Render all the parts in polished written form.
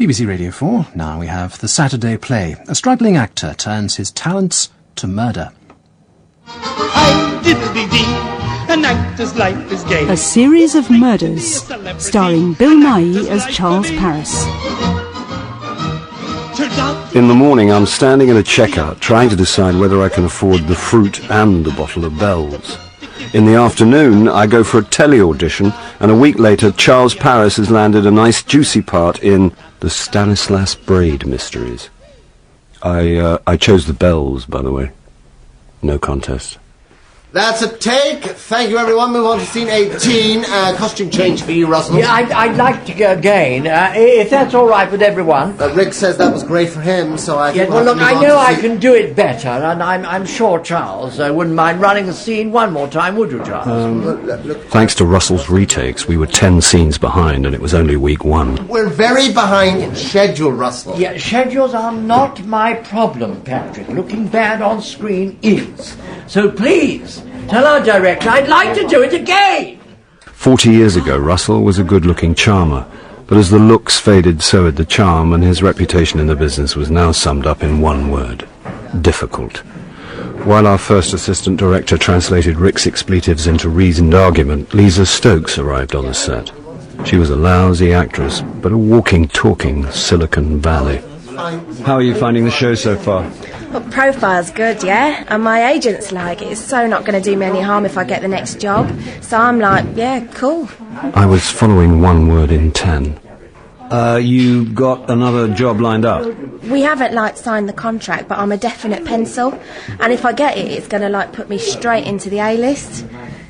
BBC Radio 4, now we have The Saturday Play. A struggling actor turns his talents to murder. An actor's life is gay. A series of murders, starring Bill Nighy as Charles Paris. In the morning, I'm standing in a checkout, trying to decide whether I can afford the fruit and the bottle of bells. In the afternoon, I go for a telly-audition, and a week later, Charles Paris has landed a nice juicy part in The Stanislas Braid Mysteries. I chose the bells, by the way. No contest. That's a take. Thank you, everyone. Move on to scene 18. Costume change for you, Russell. Yeah, I'd like to go again, if that's all right with everyone. Rick says that was great for him, so I think well, look, I know I can do it better, and I'm sure Charles wouldn't mind running the scene one more time, would you, Charles? Thanks to Russell's retakes, we were 10 scenes behind, and it was only week 1. We're very behind in schedule, Russell. Yeah, schedules are not my problem, Patrick. Looking bad on screen is. So please, tell our director I'd like to do it again. 40 years ago, Russell was a good-looking charmer, but as the looks faded, so had the charm, and his reputation in the business was now summed up in one word: difficult. While our first assistant director translated Rick's expletives into reasoned argument, Lisa Stokes arrived on the set. She was a lousy actress, but a walking, talking Silicon Valley. How are you finding the show so far? Well, profile's good, yeah? And my agent's like, it's so not going to do me any harm if I get the next job. So I'm like, yeah, cool. I was following one word in 10. You got another job lined up? We haven't, signed the contract, but I'm a definite pencil. And if I get it, it's going to, put me straight into the A-list.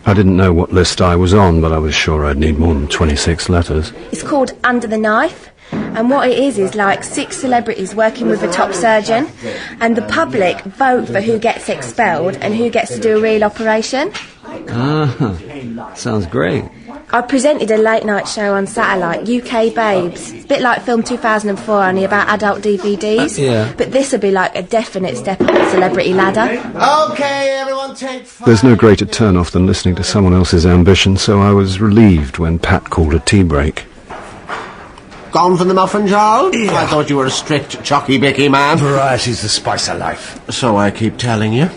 I didn't know what list I was on, but I was sure I'd need more than 26 letters. It's called Under the Knife. And what it is 6 celebrities working with a top surgeon, and the public vote for who gets expelled and who gets to do a real operation. Sounds great. I presented a late-night show on satellite, UK Babes. It's a bit like Film 2004, only about adult DVDs. Yeah. But this would be a definite step up the celebrity ladder. Okay, everyone, take 5. There's no greater turn-off than listening to someone else's ambition, so I was relieved when Pat called a tea break. Gone from the muffin, Charles? Yeah. I thought you were a strict chocky-bicky man. Variety's the spice of life. So I keep telling you.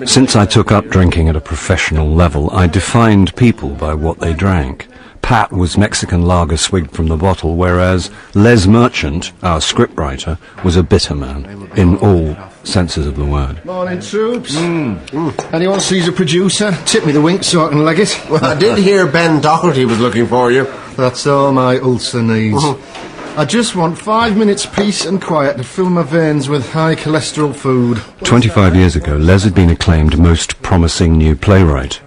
Since I took up drinking at a professional level, I defined people by what they drank. Pat was Mexican lager swigged from the bottle, whereas Les Merchant, our scriptwriter, was a bitter man, in all senses of the word. Morning, troops. Anyone sees a producer? Tip me the wink so I can leg it. Well, I did hear Ben Doherty was looking for you. That's all my ulcer needs. I just want 5 minutes peace and quiet to fill my veins with high cholesterol food. 25 years ago, Les had been acclaimed most promising new playwright,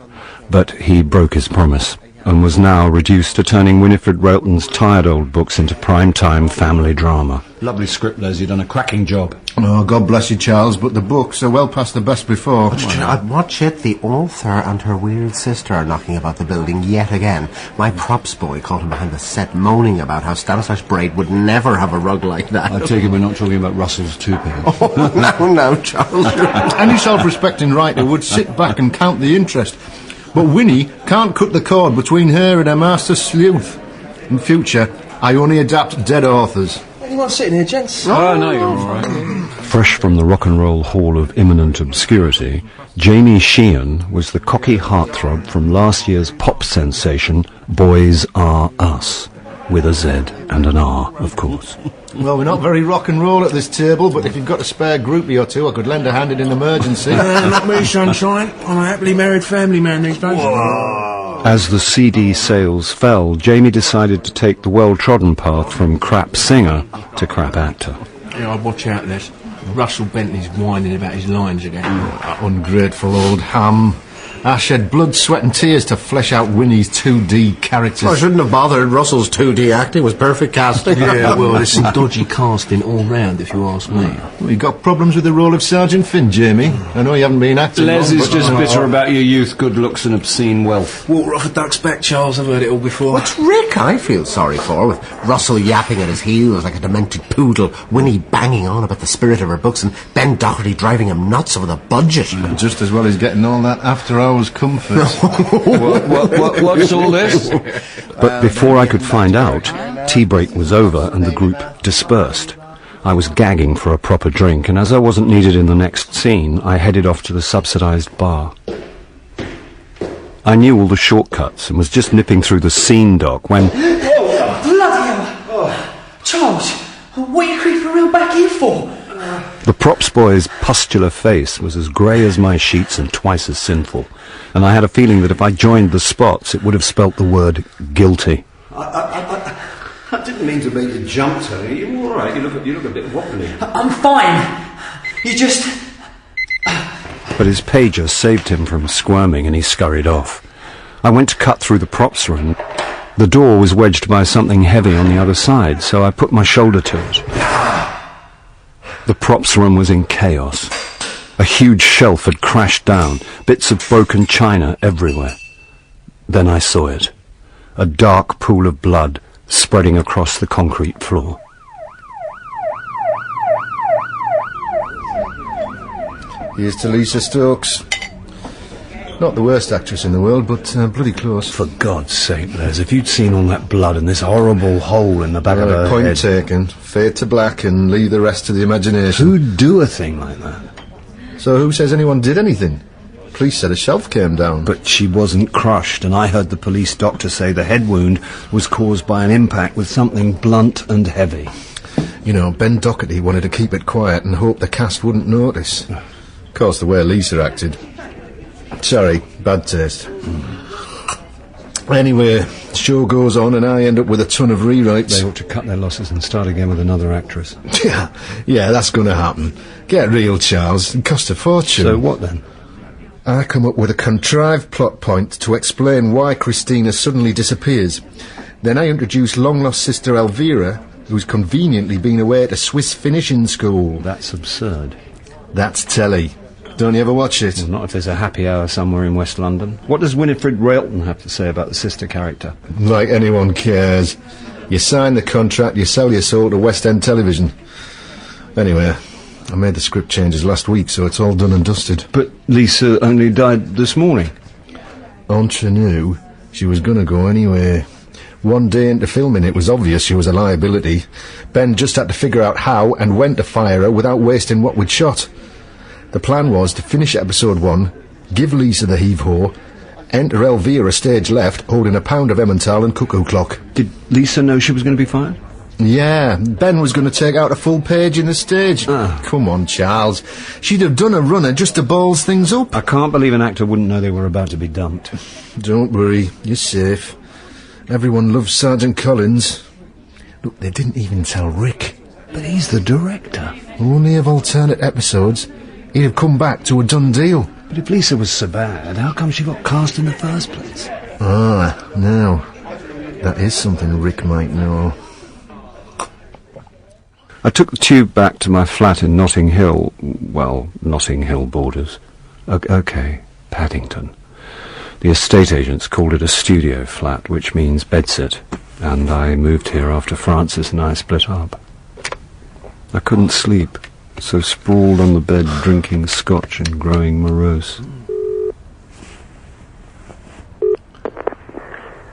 but he broke his promise and was now reduced to turning Winifred Railton's tired old books into prime-time family drama. Lovely script, Les. You've done a cracking job. Oh, God bless you, Charles, but the books are well past the best before. Watch it. The author and her weird sister are knocking about the building yet again. My props boy caught him behind the set moaning about how Stanislas Braid would never have a rug like that. I take it we're not talking about Russell's two-pair. Oh, no, Charles. Any self-respecting writer would sit back and count the interest. But Winnie can't cut the cord between her and her master sleuth. In future, I only adapt dead authors. You want sitting here, gents? Oh, no, you're all right. Fresh from the rock and roll hall of imminent obscurity, Jamie Sheehan was the cocky heartthrob from last year's pop sensation Boys Are Us, with a Z and an R, of course. Well, we're not very rock and roll at this table, but if you've got a spare groupie or two, I could lend a hand in an emergency. Not me, sunshine. I'm a happily married family man these days. As the CD sales fell, Jamie decided to take the well-trodden path from crap singer to crap actor. Yeah, I'd watch out, Les. Russell Bentley's whining about his lines again. Ungrateful old ham. I shed blood, sweat and tears to flesh out Winnie's 2D characters. I shouldn't have bothered. Russell's 2D acting was perfect casting. Yeah, well, there's some dodgy casting all round, if you ask me. Well, you got problems with the role of Sergeant Finn, Jamie? I know you haven't been acting Les long, is just bitter about your youth, good looks and obscene wealth. Water off a duck's back, Charles. I've heard it all before. What's Rick I feel sorry for, with Russell yapping at his heels like a demented poodle, Winnie banging on about the spirit of her books, and Ben Doherty driving him nuts over the budget. Just as well as getting all that after-hours house comforts. What's all this? But before I could find out, tea break was over and the group dispersed. I was gagging for a proper drink, and as I wasn't needed in the next scene, I headed off to the subsidised bar. I knew all the shortcuts and was just nipping through the scene dock when... Bloody hell! Charles, what are you creeping around back here for? The props boy's pustular face was as grey as my sheets and twice as sinful, and I had a feeling that if I joined the spots, it would have spelt the word guilty. I didn't mean to make you jump, Tony. Are you all right? You look a bit wobbly. I'm fine. You just... But his pager saved him from squirming and he scurried off. I went to cut through the props room. The door was wedged by something heavy on the other side, so I put my shoulder to it. The props room was in chaos. A huge shelf had crashed down, bits of broken china everywhere. Then I saw it. A dark pool of blood spreading across the concrete floor. Here's to Lisa Stokes. Not the worst actress in the world, but bloody close. For God's sake, Les, if you'd seen all that blood and this horrible hole in the back of her Point head... taken. Fade to black and leave the rest to the imagination. Who'd do a thing like that? So who says anyone did anything? Police said a shelf came down. But she wasn't crushed, and I heard the police doctor say the head wound was caused by an impact with something blunt and heavy. You know, Ben Doherty wanted to keep it quiet and hope the cast wouldn't notice. Of course, the way Lisa acted. Sorry, bad taste. Anyway, the show goes on and I end up with a ton of rewrites. They ought to cut their losses and start again with another actress. Yeah, that's going to happen. Get real, Charles. It cost a fortune. So what then? I come up with a contrived plot point to explain why Christina suddenly disappears. Then I introduce long-lost sister Elvira, who's conveniently been away at a Swiss finishing school. That's absurd. That's telly. Don't you ever watch it? Well, not if there's a happy hour somewhere in West London. What does Winifred Railton have to say about the sister character? Like anyone cares. You sign the contract, you sell your soul to West End Television. Anyway, I made the script changes last week, so it's all done and dusted. But Lisa only died this morning. Entre nous, she was gonna go anyway. One day into filming, it was obvious she was a liability. Ben just had to figure out how and when to fire her without wasting what we'd shot. The plan was to finish episode 1, give Lisa the heave-ho, enter Elvira stage left, holding a pound of Emmental and cuckoo clock. Did Lisa know she was going to be fired? Yeah, Ben was going to take out a full page in the stage. Come on, Charles. She'd have done a runner just to balls things up. I can't believe an actor wouldn't know they were about to be dumped. Don't worry, you're safe. Everyone loves Sergeant Collins. Look, they didn't even tell Rick. But he's the director. Only of alternate episodes. He'd have come back to a done deal. But if Lisa was so bad, how come she got cast in the first place? Now, that is something Rick might know. I took the tube back to my flat in Notting Hill. Well, Notting Hill borders. Okay, Paddington. The estate agents called it a studio flat, which means bedsit, and I moved here after Francis and I split up. I couldn't sleep, so sprawled on the bed drinking scotch and growing morose.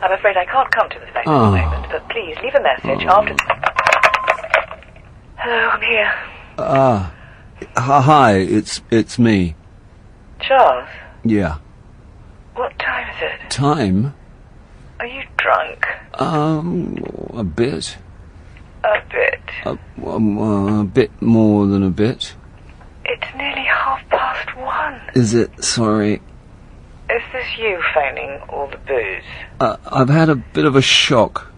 I'm afraid I can't come to the phone at the moment, but please leave a message after... Hello, I'm here. Hi, it's me. Charles, Yeah. what time is it? Time? Are you drunk? A bit. A bit. A bit more than a bit. It's nearly 1:30. Is it? Sorry. Is this you phoning all the booze? I've had a bit of a shock.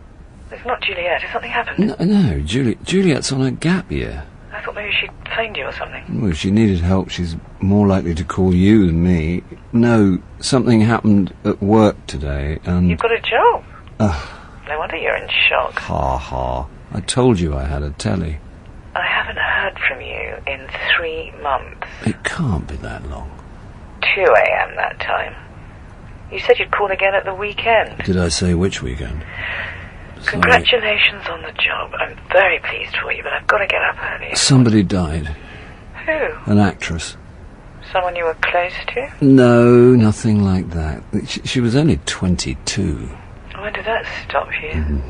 It's not Juliet. Has something happened? No, Juliet's on a gap year. I thought maybe she'd phoned you or something. Well, if she needed help, she's more likely to call you than me. No, something happened at work today, and... You've got a job? No wonder you're in shock. Ha ha. I told you I had a telly. I haven't heard from you in 3 months. It can't be that long. 2 a.m. that time. You said you'd call again at the weekend. Did I say which weekend? Sorry. Congratulations on the job. I'm very pleased for you, but I've got to get up early. Somebody died. Who? An actress. Someone you were close to? No, nothing like that. She was only 22. When did that stop you?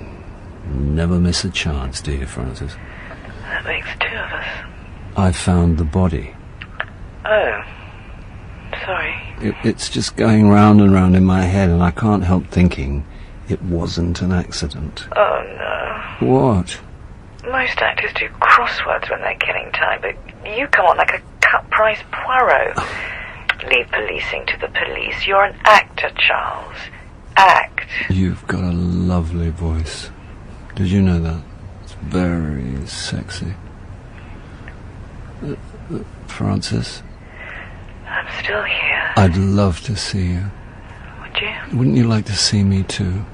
Never miss a chance, do you, Francis? That makes two of us. I found the body. Oh. Sorry. It's just going round and round in my head, and I can't help thinking it wasn't an accident. Oh, no. What? Most actors do crosswords when they're killing time, but you come on like a cut-price Poirot. Leave policing to the police. You're an actor, Charles. Act. You've got a lovely voice. Did you know that? It's very sexy. Francis? I'm still here. I'd love to see you. Would you? Wouldn't you like to see me too?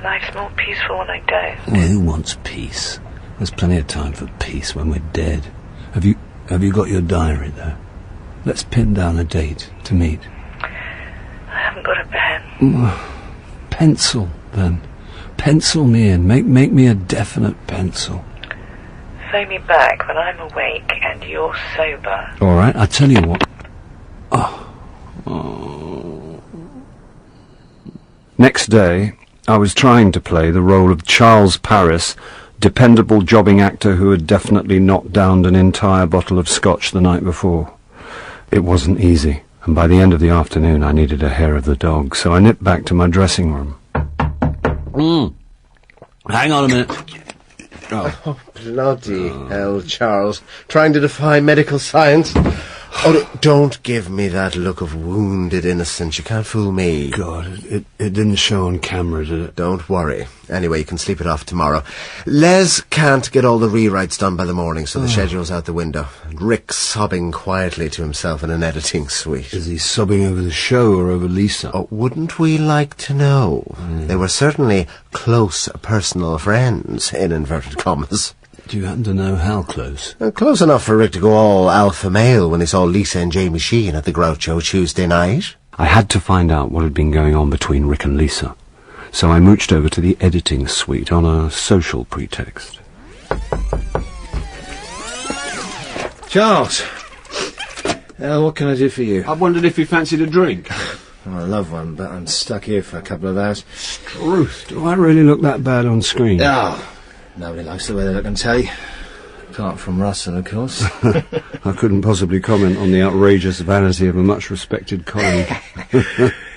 Life's more peaceful when I don't. Well, who wants peace? There's plenty of time for peace when we're dead. Have you got your diary there? Let's pin down a date to meet. I haven't got a pen. Pencil, then. Pencil me in. Make me a definite pencil. Phone me back when I'm awake and you're sober. All right, I tell you what. Next day, I was trying to play the role of Charles Paris, dependable jobbing actor who had definitely knocked down an entire bottle of scotch the night before. It wasn't easy, and by the end of the afternoon I needed a hair of the dog, so I nipped back to my dressing room. Hang on a minute. Oh, bloody hell, Charles. Trying to defy medical science? Oh, don't give me that look of wounded innocence. You can't fool me. God, it didn't show on camera, did it? Don't worry. Anyway, you can sleep it off tomorrow. Les can't get all the rewrites done by the morning, so the schedule's out the window. And Rick's sobbing quietly to himself in an editing suite. Is he sobbing over the show or over Lisa? Oh, wouldn't we like to know? They were certainly close personal friends, in inverted commas. Do you happen to know how close? Close enough for Rick to go all alpha male when he saw Lisa and Jamie Sheen at the Groucho Tuesday night. I had to find out what had been going on between Rick and Lisa, so I mooched over to the editing suite on a social pretext. Charles, what can I do for you? I wondered if you fancied a drink. I love one, but I'm stuck here for a couple of hours. Truth, do I really look that bad on screen? Oh, nobody likes the way they look on telly. Apart from Russell, of course. I couldn't possibly comment on the outrageous vanity of a much-respected colleague.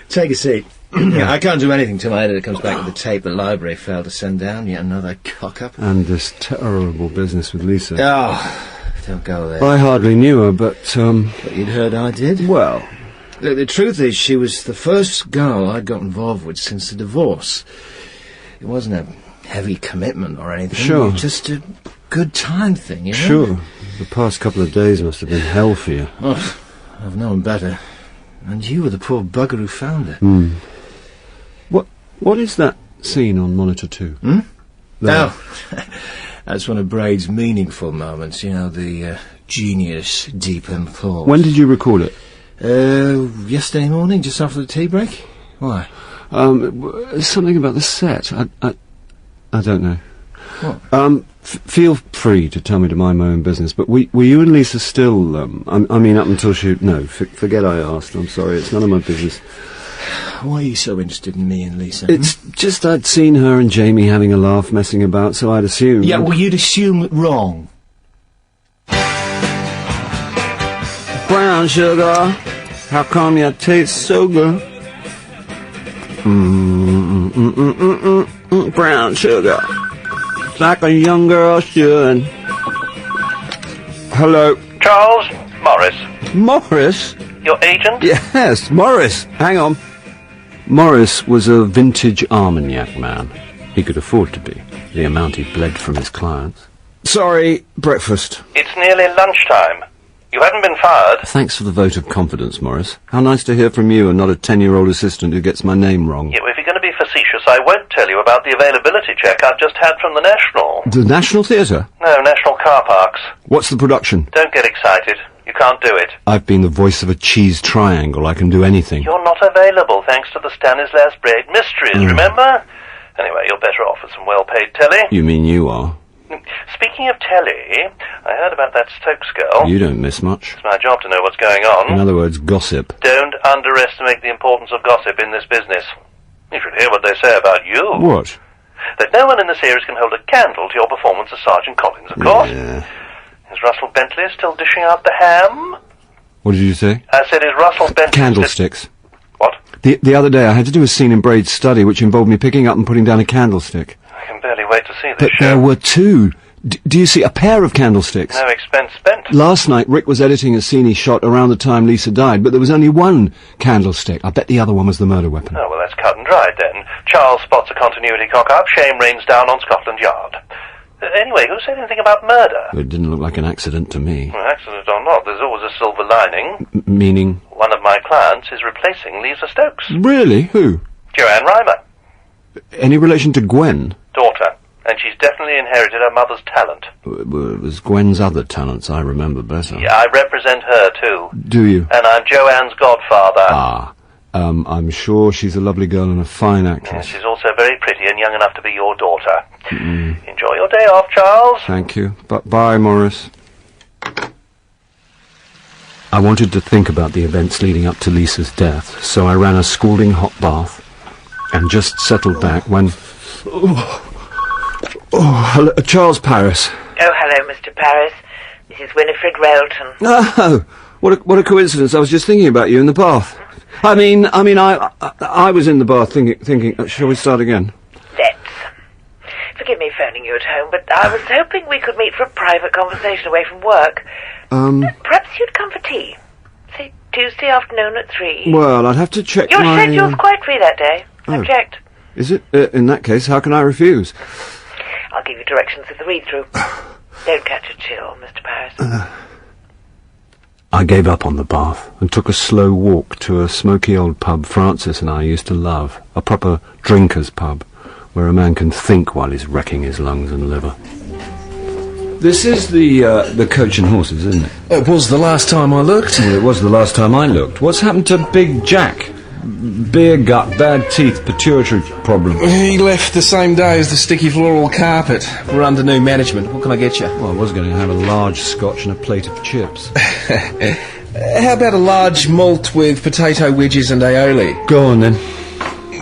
Take a seat. I can't do anything till my editor comes back with the tape the library failed to send down. Yet another cock-up. And this terrible business with Lisa. Oh, don't go there. I hardly knew her, but But you'd heard I did? Well, Look, the truth is she was the first girl I'd got involved with since the divorce. It wasn't a heavy commitment or anything. Sure. Just a good time thing, you know? Sure. The past couple of days must have been hell for you. Oh, I've known better. And you were the poor bugger who found her. What is that scene on Monitor 2? No. That's one of Braid's meaningful moments, you know, the genius deep in thought. When did you record it? Yesterday morning, just after the tea break. Why? Something about the set. I don't know. What? Feel free to tell me to mind my own business, but were you and Lisa still, I mean, up until she... No, forget I asked. I'm sorry, it's none of my business. Why are you so interested in me and Lisa? It's just I'd seen her and Jamie having a laugh messing about, so I'd assumed... Yeah, well, you'd assume it wrong. Brown sugar, how come you taste so good? Brown sugar, like a young girl should. Hello. Charles, Morris. Morris? Your agent? Yes, Morris. Hang on. Morris was a vintage Armagnac man. He could afford to be, the amount he bled from his clients. Sorry, breakfast. It's nearly lunchtime. You hadn't been fired. Thanks for the vote of confidence, Morris. How nice to hear from you and not a 10-year-old assistant who gets my name wrong. Yeah, well, if you're going to be facetious, I won't tell you about the availability check I've just had from the National. The National Theatre? No, National Car Parks. What's the production? Don't get excited. You can't do it. I've been the voice of a cheese triangle. I can do anything. You're not available, thanks to the Stanislas Braid mysteries, remember? Anyway, you're better off with some well-paid telly. You mean you are? speaking of telly, I heard about that Stokes girl. You don't miss much. It's my job to know what's going on. In other words, gossip. Don't underestimate the importance of gossip in this business. You should hear what they say about you. What? That no one in the series can hold a candle to your performance as Sergeant Collins, of course. Yeah. Is Russell Bentley still dishing out the ham? What did you say? I said, is Russell Bentley... Candlesticks. What? The other day I had to do a scene in Braid's study which involved me picking up and putting down a candlestick. I can barely wait to see this But show. there were two. Do you see? A pair of candlesticks. No expense spent. Last night Rick was editing a scene he shot around the time Lisa died, but there was only one candlestick. I bet the other one was the murder weapon. Oh, well, that's cut and dried then. Charles spots a continuity cock-up. Shame rains down on Scotland Yard. Anyway, who said anything about murder? It didn't look like an accident to me. Well, accident or not, there's always a silver lining. Meaning? One of my clients is replacing Lisa Stokes. Really? Who? Joanne Reimer. Any relation to Gwen? Daughter. And she's definitely inherited her mother's talent. It was Gwen's other talents I remember better. Yeah, I represent her, too. Do you? And I'm Joanne's godfather. Ah. I'm sure she's a lovely girl and a fine actress. And she's also very pretty and young enough to be your daughter. Enjoy your day off, Charles. Thank you. Bye, Morris. I wanted to think about the events leading up to Lisa's death, so I ran a scalding hot bath and just settled back when... hello, Charles Paris. Oh, hello, Mr. Paris. This is Winifred Railton. Oh, what a coincidence. I was just thinking about you in the bath. I was in the bath thinking, shall we start again? Let's. Forgive me phoning you at home, but I was hoping we could meet for a private conversation away from work. Perhaps you'd come for tea. Say, Tuesday afternoon at 3. Well, I'd have to check Your my... schedule's quite free that day. I've checked. Is it? In that case, how can I refuse? I'll give you directions of the read-through. Don't catch a chill, Mr. Paris. I gave up on the bath and took a slow walk to a smoky old pub Francis and I used to love, a proper drinker's pub, where a man can think while he's wrecking his lungs and liver. This is the Coach and Horses, isn't it? It was the last time I looked. Well, it was the last time I looked. What's happened to Big Jack? Beer gut, bad teeth, pituitary problem. He left the same day as the sticky floral carpet. We're under new management. What can I get you? Well, I was going to have a large scotch and a plate of chips. How about a large malt with potato wedges and aioli? Go on, then.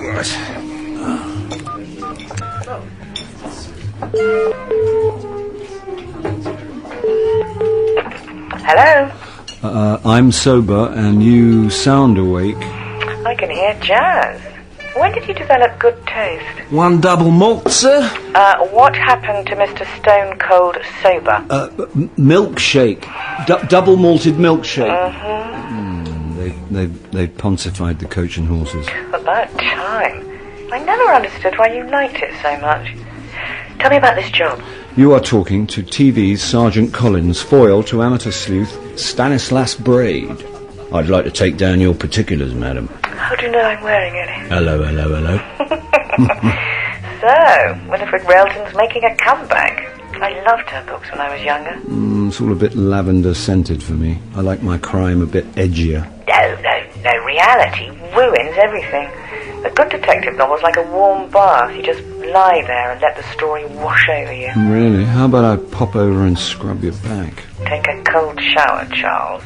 Right. Hello? I'm sober and you sound awake. I can hear jazz. When did you develop good taste? One double malt, sir? What happened to Mr. Stone Cold Sober? Milkshake. Double malted milkshake. They pontified the Coach and Horses. About time. I never understood why you liked it so much. Tell me about this job. You are talking to TV's Sergeant Collins, foil to amateur sleuth Stanislas Braid. I'd like to take down your particulars, madam. How do you know I'm wearing any? Hello. So, Winifred Railton's making a comeback. I loved her books when I was younger. It's all a bit lavender-scented for me. I like my crime a bit edgier. No, reality ruins everything. A good detective novel's like a warm bath. You just lie there and let the story wash over you. Really? How about I pop over and scrub your back? Take a cold shower, Charles.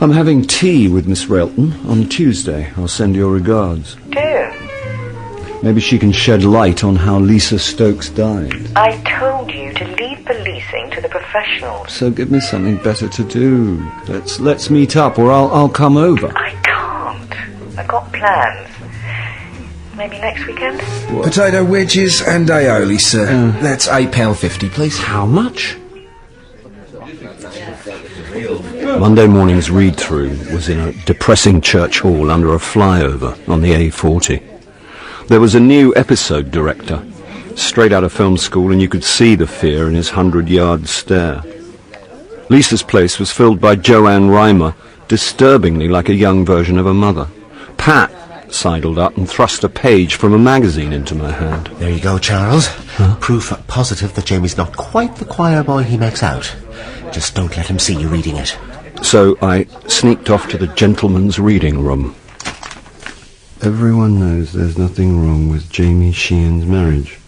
I'm having tea with Miss Railton on Tuesday. I'll send your regards. Do. Maybe she can shed light on how Lisa Stokes died. I told you to leave policing to the professionals. So give me something better to do. Let's meet up, or I'll come over. I can't. I've got plans. Maybe next weekend? What? Potato wedges and aioli, sir. That's £8.50, please. How much? Monday morning's read-through was in a depressing church hall under a flyover on the A40. There was a new episode director, straight out of film school, and you could see the fear in his 100-yard stare. Lisa's place was filled by Joanne Reimer, disturbingly like a young version of her mother. Pat sidled up and thrust a page from a magazine into my hand. There you go, Charles. Proof positive that Jamie's not quite the choir boy he makes out. Just don't let him see you reading it. So I sneaked off to the gentleman's reading room. Everyone knows there's nothing wrong with Jamie Sheehan's marriage.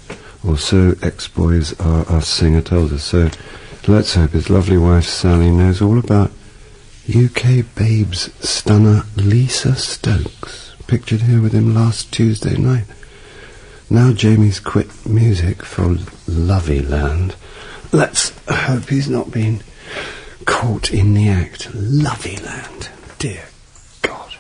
Or so ex-boys are, our singer told us. So let's hope his lovely wife Sally knows all about UK babes stunner Lisa Stokes, pictured here with him last Tuesday night. Now Jamie's quit music for Loveyland. Let's hope he's not been caught in the act. Loveyland. Dear God.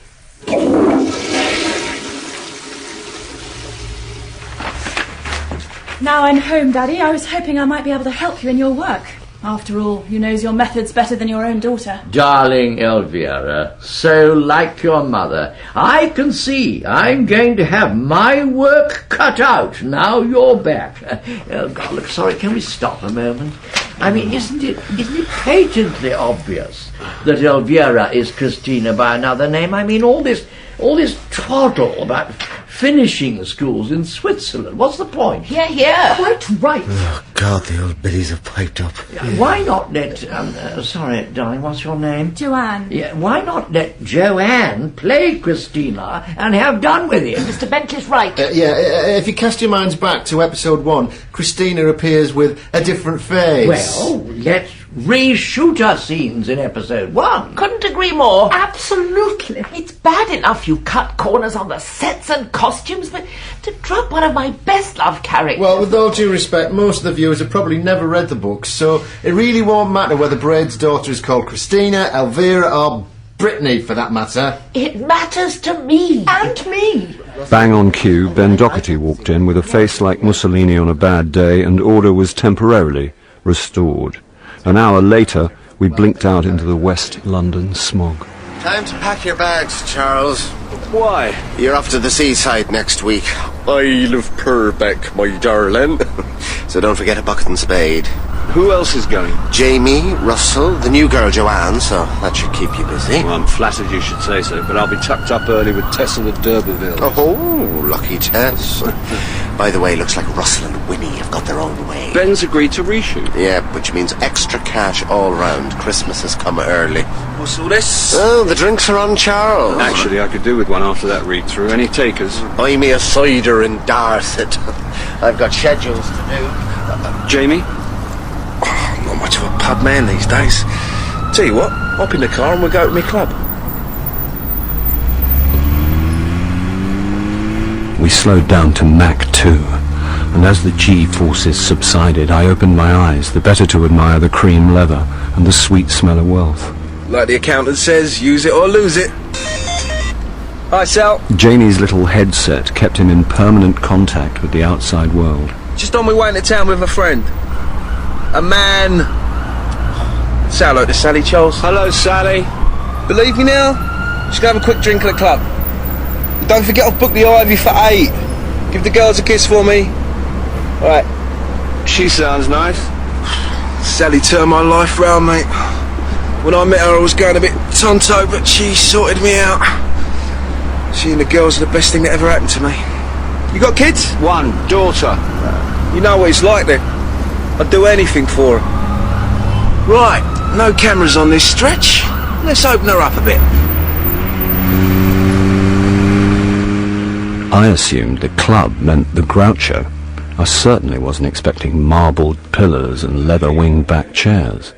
Now I'm home, Daddy. I was hoping I might be able to help you in your work. After all, you knows your methods better than your own daughter. Darling Elvira, so like your mother, I can see I'm going to have my work cut out now you're back. Oh, God, look, sorry, can we stop a moment? I mean, isn't it patently obvious that Elvira is Christina by another name? I mean, all this twaddle about finishing schools in Switzerland. What's the point? Yeah. Quite right. Oh, God, the old biddies have piped up. Why not let... sorry, darling, what's your name? Joanne. Yeah, why not let Joanne play Christina and have done with it? Mr. Bentley's right. If you cast your minds back to episode 1, Christina appears with a different face. Well, let's reshoot our scenes in episode 1. Couldn't agree more. Absolutely. It's bad enough you cut corners on the sets and costumes, but to drop one of my best loved characters... Well, with all due respect, most of the viewers have probably never read the books, so it really won't matter whether Braid's daughter is called Christina, Elvira, or Brittany, for that matter. It matters to me. And me. Bang on cue, Ben Doherty walked in with a face like Mussolini on a bad day, and order was temporarily restored. An hour later, we blinked out into the West London smog. Time to pack your bags, Charles. Why? You're off to the seaside next week. Isle of Purbeck, my darling. So don't forget a bucket and spade. Who else is going? Jamie, Russell, the new girl Joanne, so that should keep you busy. Well, I'm flattered you should say so, but I'll be tucked up early with Tess and the D'Urbervilles. Oh, lucky Tess. By the way, looks like Russell and Winnie have got their own way. Ben's agreed to reshoot. Yeah, which means extra cash all round. Christmas has come early. What's all this? Oh, the drinks are on Charles. Actually, I could do with one after that read-through. Any takers? Buy me a cider in Dorset. I've got schedules to do. Jamie? I'm not much of a pub man these days. Tell you what, hop in the car and we'll go to my club. We slowed down to Mach 2, and as the G-forces subsided, I opened my eyes, the better to admire the cream leather and the sweet smell of wealth. Like the accountant says, use it or lose it. Hi, Sal. Janie's little headset kept him in permanent contact with the outside world. Just on my way into town with a friend. A man. Say hello to Sally, Charles. Hello, Sally. Believe me now? Just go have a quick drink at the club. And don't forget I've booked the Ivy for 8. Give the girls a kiss for me. Alright. She sounds nice. Sally turned my life round, mate. When I met her I was going a bit tonto, but she sorted me out. She and the girls are the best thing that ever happened to me. You got kids? One daughter. You know what it's like then. I'd do anything for her. Right, no cameras on this stretch. Let's open her up a bit. I assumed the club meant the Groucho. I certainly wasn't expecting marbled pillars and leather-winged back chairs.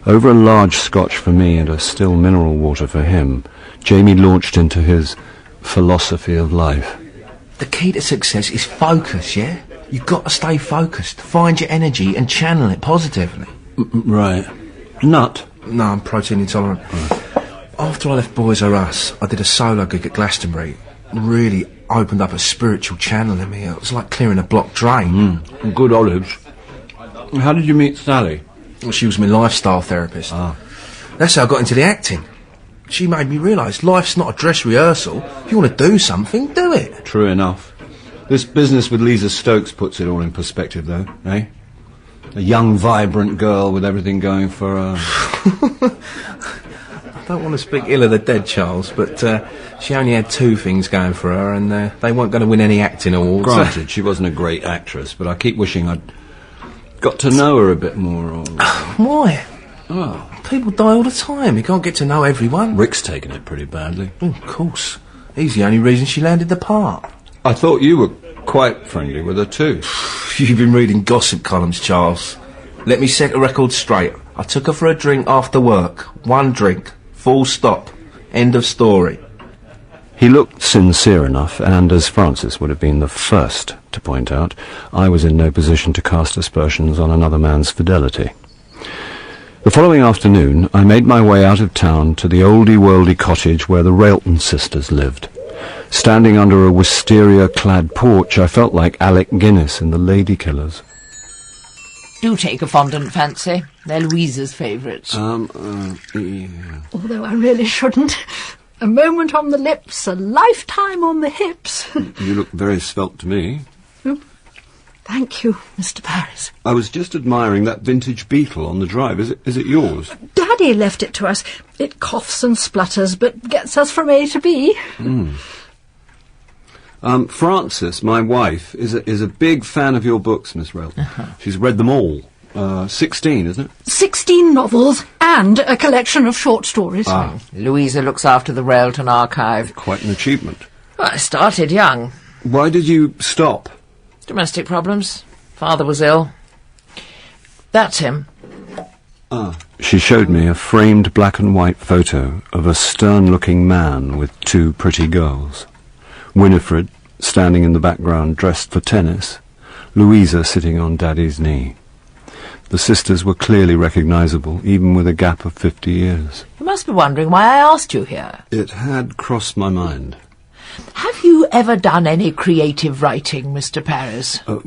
Over a large scotch for me and a still mineral water for him, Jamie launched into his philosophy of life. The key to success is focus, yeah? You've got to stay focused. Find your energy and channel it positively. Right. Nut? No, I'm protein intolerant. After I left Boys R Us, I did a solo gig at Glastonbury. Really opened up a spiritual channel in me. It was like clearing a blocked drain. Good olives. How did you meet Sally? Well, she was my lifestyle therapist. That's how I got into the acting. She made me realise life's not a dress rehearsal. If you want to do something, do it. True enough. This business with Lisa Stokes puts it all in perspective, though, eh? A young, vibrant girl with everything going for her. I don't want to speak ill of the dead, Charles, but she only had 2 things going for her, and they weren't going to win any acting awards. Granted, she wasn't a great actress, but I keep wishing I'd got to know her a bit more. Or... Why? Oh. People die all the time. You can't get to know everyone. Rick's taken it pretty badly. Of course. He's the only reason she landed the part. I thought you were quite friendly with her too. You've been reading gossip columns, Charles. Let me set the record straight. I took her for a drink after work. One drink. Full stop. End of story. He looked sincere enough, and as Francis would have been the first to point out, I was in no position to cast aspersions on another man's fidelity. The following afternoon, I made my way out of town to the oldie-worldy cottage where the Railton sisters lived. Standing under a wisteria-clad porch, I felt like Alec Guinness in The Lady Killers. Do take a fondant fancy. They're Louisa's favourites. Yeah. Although I really shouldn't. A moment on the lips, a lifetime on the hips. You look very svelte to me. Thank you, Mr. Paris. I was just admiring that vintage Beetle on the drive. Is it yours? Daddy left it to us. It coughs and splutters, but gets us from A to B. Frances, my wife, is a big fan of your books, Miss Railton. She's read them all. 16, isn't it? 16 novels and a collection of short stories. Louisa looks after the Railton archive. Quite an achievement. Well, I started young. Why did you stop? Domestic problems. Father was ill. That's him. She showed me a framed black and white photo of a stern-looking man with two pretty girls. Winifred, standing in the background dressed for tennis. Louisa sitting on Daddy's knee. The sisters were clearly recognisable, even with a gap of 50 years. You must be wondering why I asked you here. It had crossed my mind. Have you ever done any creative writing, Mr. Paris? In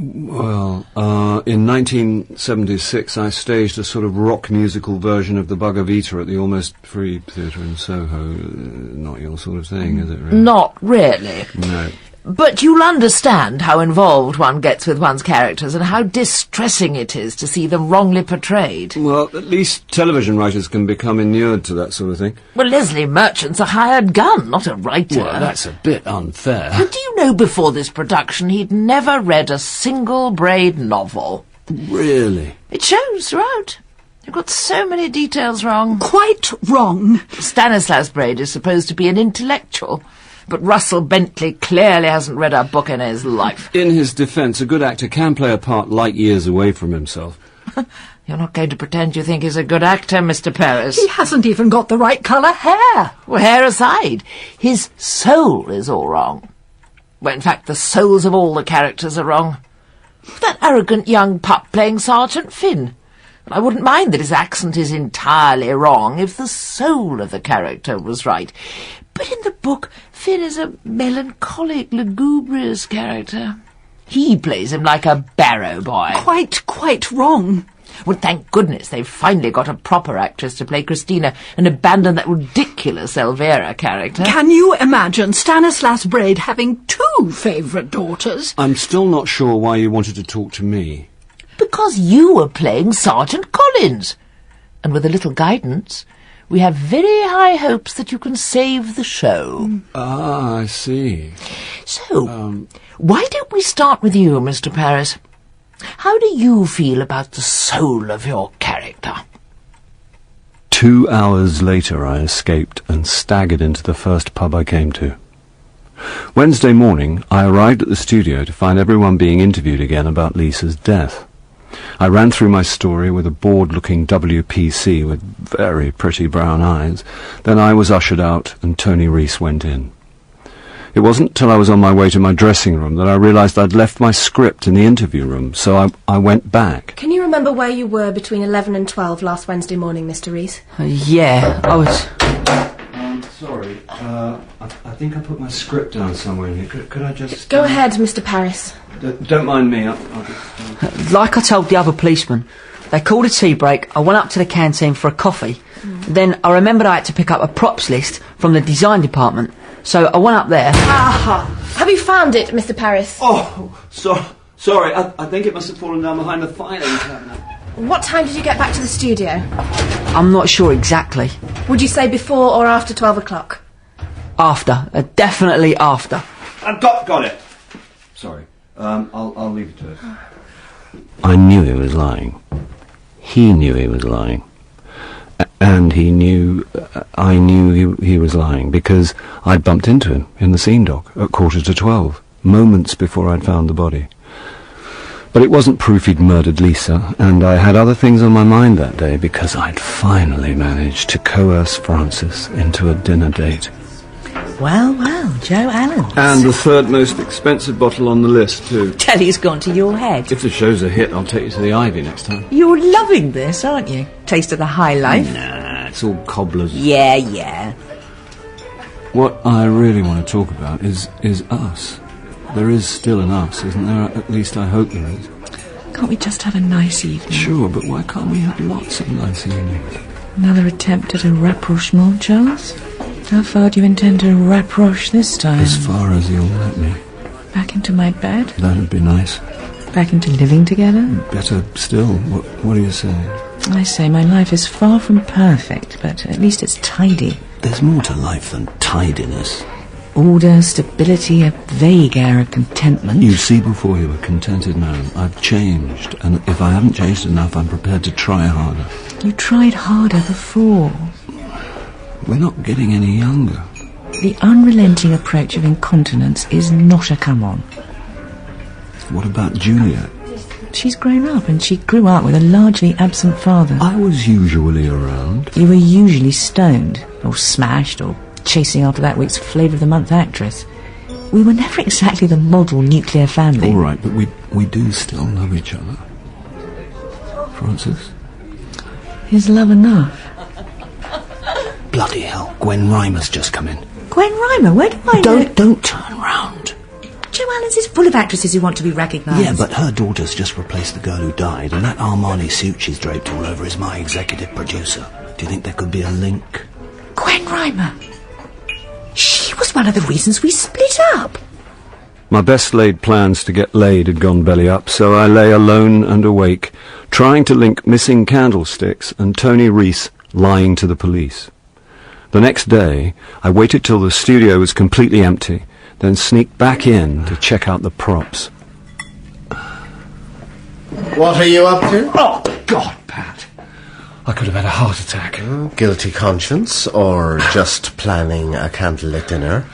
1976 I staged a sort of rock musical version of the Bugger Vita at the Almost Free Theatre in Soho. Not your sort of thing, is it, really? Not really. No. But you'll understand how involved one gets with one's characters and how distressing it is to see them wrongly portrayed. Well, at least television writers can become inured to that sort of thing. Well, Leslie Merchant's a hired gun, not a writer. Well, that's a bit unfair. But do you know before this production he'd never read a single Braid novel? Really? It shows throughout. You've got so many details wrong. Quite wrong. Stanislas Braid is supposed to be an intellectual. But Russell Bentley clearly hasn't read a book in his life. In his defence, a good actor can play a part light years away from himself. You're not going to pretend you think he's a good actor, Mr. Paris. He hasn't even got the right colour hair. Well, hair aside, his soul is all wrong. Well, in fact, the souls of all the characters are wrong. That arrogant young pup playing Sergeant Finn. I wouldn't mind that his accent is entirely wrong if the soul of the character was right. But in the book, Finn is a melancholic, lugubrious character. He plays him like a barrow boy. Quite wrong. Well, thank goodness they've finally got a proper actress to play Christina and abandon that ridiculous Elvira character. Can you imagine Stanislas Braid having two favourite daughters? I'm still not sure why you wanted to talk to me. Because you were playing Sergeant Collins. And with a little guidance, we have very high hopes that you can save the show. Ah, I see. So, why don't we start with you, Mr. Paris? How do you feel about the soul of your character? 2 hours later I escaped and staggered into the first pub I came to. Wednesday morning I arrived at the studio to find everyone being interviewed again about Lisa's death. I ran through my story with a bored-looking WPC with very pretty brown eyes. Then I was ushered out and Tony Reese went in. It wasn't till I was on my way to my dressing room that I realised I'd left my script in the interview room, so I went back. Can you remember where you were between 11 and 12 last Wednesday morning, Mr. Reese? Yeah, I was... Sorry, I think I put my script down somewhere in here. Could I just... Go ahead, Mr. Paris. Don't mind me. Like I told the other policeman, they called a tea break, I went up to the canteen for a coffee. Then I remembered I had to pick up a props list from the design department, so I went up there. Aha! Have you found it, Mr. Paris? Oh, sorry, I think it must have fallen down behind the filing cabinet. What time did you get back to the studio? I'm not sure exactly. Would you say before or after 12 o'clock? After. Definitely after. I've got it. Sorry. I'll leave it to it. I knew he was lying. He knew he was lying. And he knew... I knew he was lying because I'd bumped into him in the scene dock at 11:45. moments before I'd found the body. But it wasn't proof he'd murdered Lisa, and I had other things on my mind that day because I'd finally managed to coerce Francis into a dinner date. Well, well, Joe Allen. And the third most expensive bottle on the list, too. Telly's gone to your head. If the show's a hit, I'll take you to the Ivy next time. You're loving this, aren't you? Taste of the high life? Nah, it's all cobblers. Yeah. What I really want to talk about is us. There is still an us, isn't there? At least I hope there is. Can't we just have a nice evening? Sure, but why can't we have lots of nice evenings? Another attempt at a rapprochement, Charles? How far do you intend to rapproche this time? As far as you'll let me. Back into my bed? That'd be nice. Back into living together? Better still. What do you say? I say my life is far from perfect, but at least it's tidy. There's more to life than tidiness. Order, stability, a vague air of contentment. You see before you a contented man. I've changed, and if I haven't changed enough, I'm prepared to try harder. You tried harder before. We're not getting any younger. The unrelenting approach of incontinence is not a come-on. What about Juliet? She's grown up, and she grew up with a largely absent father. I was usually around. You were usually stoned, or smashed, or chasing after that week's Flavour of the Month actress. We were never exactly the model nuclear family. All right, but we do still love each other. Francis? Is love enough? Bloody hell, Gwen Reimer's just come in. Gwen Reimer? Where do I know? Don't turn round. Joe Allen's is full of actresses who want to be recognised. Yeah, but her daughter's just replaced the girl who died, and that Armani suit she's draped all over is my executive producer. Do you think there could be a link? Gwen Reimer? She was one of the reasons we split up. My best laid plans to get laid had gone belly up, so I lay alone and awake, trying to link missing candlesticks and Tony Reese lying to the police. The next day, I waited till the studio was completely empty, then sneaked back in to check out the props. What are you up to? Oh, God, Pat. I could have had a heart attack. Guilty conscience, or just planning a candlelit dinner?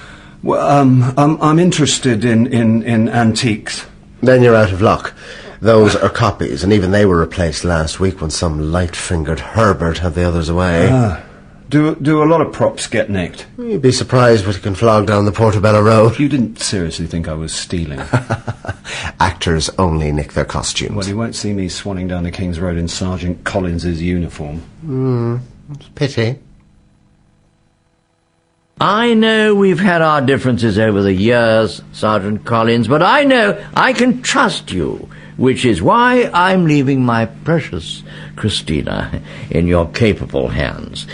Well, I'm interested in antiques. Then you're out of luck. Those are copies, and even they were replaced last week when some light-fingered Herbert had the others away. Do a lot of props get nicked? You'd be surprised what you can flog down the Portobello Road. You didn't seriously think I was stealing? Actors only nick their costumes. Well, you won't see me swanning down the King's Road in Sergeant Collins's uniform. It's a pity. I know we've had our differences over the years, Sergeant Collins, but I know I can trust you, which is why I'm leaving my precious Christina in your capable hands.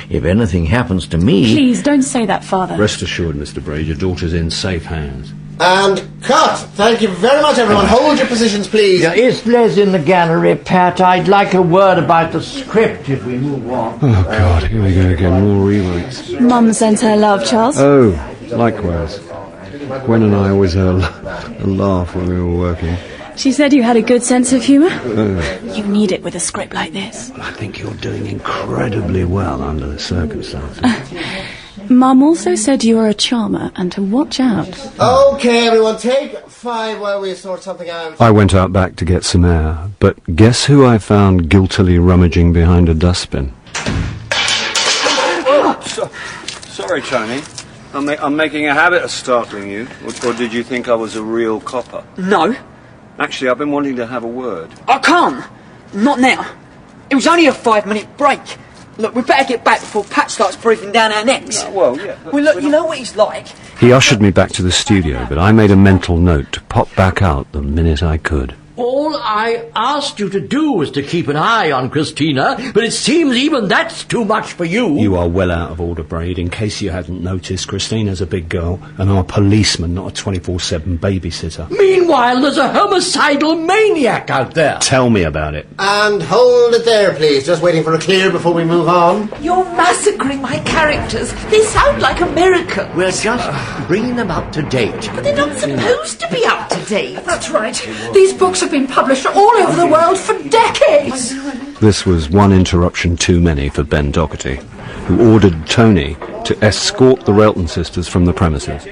If anything happens to me... Please, don't say that, Father. Rest assured, Mr. Braid, your daughter's in safe hands. And cut! Thank you very much, everyone. Hold your positions, please. Yeah, Isler's in the gallery, Pat. I'd like a word about the script if we move on. Oh, God, here we go again. More rewrites. Mum sends her love, Charles. Oh, likewise. Gwen and I always had a laugh when we were working. She said you had a good sense of humour. Oh. You need it with a script like this. I think you're doing incredibly well under the circumstances. Mum also said you were a charmer and to watch out. Okay, everyone, take 5 while we sort something out. I went out back to get some air, but guess who I found guiltily rummaging behind a dustbin? Sorry, Tony. I'm making a habit of startling you. Or did you think I was a real copper? No. Actually, I've been wanting to have a word. I can't. Not now. It was only a 5-minute break. Look, we better get back before Pat starts breathing down our necks. Well, yeah. Well, look, you know what he's like. He ushered me back to the studio, but I made a mental note to pop back out the minute I could. All I asked you to do was to keep an eye on Christina, but it seems even that's too much for you. You are well out of order, Braid. In case you hadn't noticed, Christina's a big girl, and I'm a policeman, not a 24/7 babysitter. Meanwhile, there's a homicidal maniac out there. Tell me about it. And hold it there, please. Just waiting for a clear before we move on. You're massacring my characters. They sound like Americans. We're just bringing them up to date. But they're not supposed to be up to date. That's right. These books have been published all over the world for decades. This was one interruption too many for Ben Doherty, who ordered Tony to escort the Railton sisters from the premises.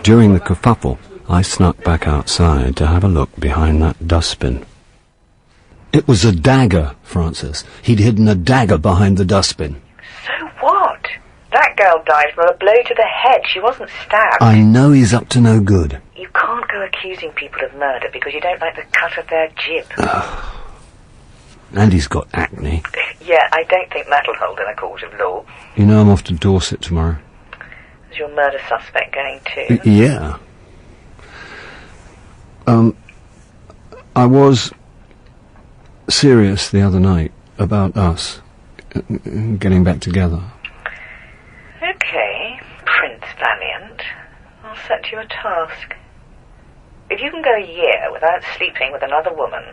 During the kerfuffle, I snuck back outside to have a look behind that dustbin. It was a dagger, Francis. He'd hidden a dagger behind the dustbin. So what? That girl died from a blow to the head. She wasn't stabbed. I know he's up to no good. You can't go accusing people of murder because you don't like the cut of their jib. And he's got acne. Yeah, I don't think that'll hold in a court of law. You know I'm off to Dorset tomorrow. Is your murder suspect going too? Yeah. I was serious the other night about us getting back together. Okay, Prince Valiant. I'll set you a task. If you can go a year without sleeping with another woman,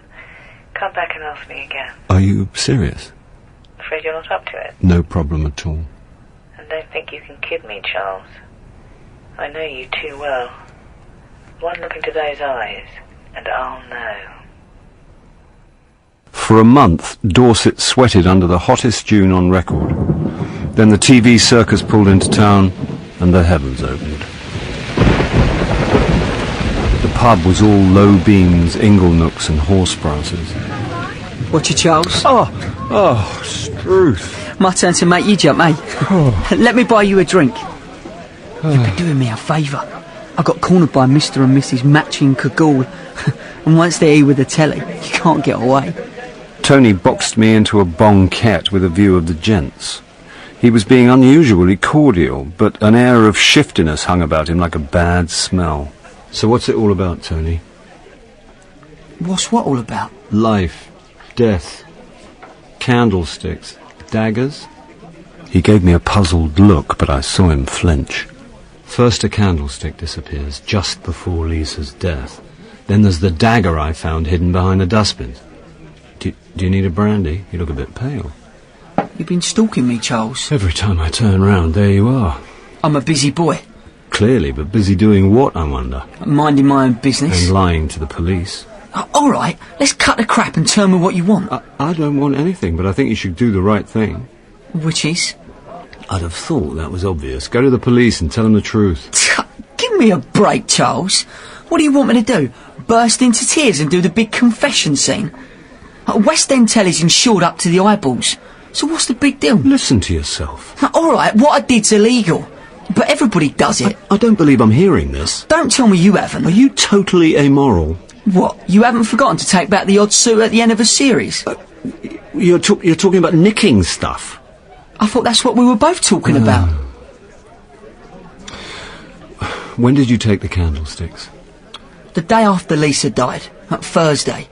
come back and ask me again. Are you serious? Afraid you're not up to it? No problem at all. And don't think you can kid me, Charles. I know you too well. One look into those eyes, and I'll know. For a month, Dorset sweated under the hottest June on record. Then the TV circus pulled into town, and the heavens opened. The pub was all low beams, ingle nooks, and horse brasses. Watch your Charles. Oh, Struth. My turn to make you jump, eh? Let me buy you a drink. You've been doing me a favour. I got cornered by Mr. and Mrs. Matching Cagoule, and once they're here with the telly, you can't get away. Tony boxed me into a banquette with a view of the gents. He was being unusually cordial, but an air of shiftiness hung about him like a bad smell. So what's it all about, Tony? What's what all about? Life, death, candlesticks, daggers. He gave me a puzzled look, but I saw him flinch. First a candlestick disappears just before Lisa's death. Then there's the dagger I found hidden behind the dustbin. Do you need a brandy? You look a bit pale. You've been stalking me, Charles. Every time I turn round, there you are. I'm a busy boy. Clearly, but busy doing what, I wonder? Minding my own business. And lying to the police. All right, let's cut the crap and tell me what you want. I don't want anything, but I think you should do the right thing. Which is? I'd have thought that was obvious. Go to the police and tell them the truth. Give me a break, Charles. What do you want me to do? Burst into tears and do the big confession scene? West End telly's insured up to the eyeballs. So what's the big deal? Listen to yourself. All right, what I did's illegal. But everybody does it. I don't believe I'm hearing this. Don't tell me you haven't. Are you totally amoral? What? You haven't forgotten to take back the odd suit at the end of a series? You're talking about nicking stuff. I thought that's what we were both talking about. When did you take the candlesticks? The day after Lisa died. Thursday.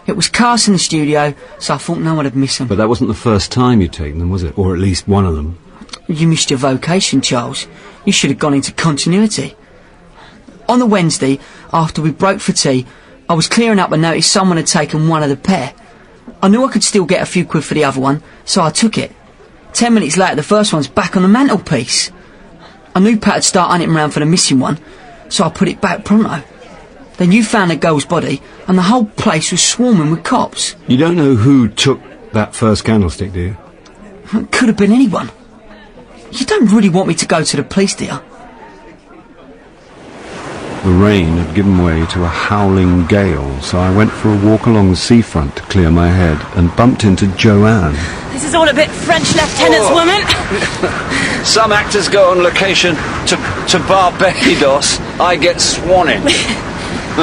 It was cast in the studio, so I thought no one would miss them. But that wasn't the first time you'd taken them, was it? Or at least one of them. You missed your vocation, Charles. You should have gone into continuity. On the Wednesday, after we broke for tea, I was clearing up and noticed someone had taken one of the pair. I knew I could still get a few quid for the other one, so I took it. 10 minutes later, the first one's back on the mantelpiece. I knew Pat would start hunting around for the missing one, so I put it back pronto. Then you found the girl's body, and the whole place was swarming with cops. You don't know who took that first candlestick, do you? It could have been anyone. You don't really want me to go to the police, do you? The rain had given way to a howling gale, so I went for a walk along the seafront to clear my head and bumped into Joanne. This is all a bit French lieutenant's woman. Some actors go on location to Barbados. I get swanning.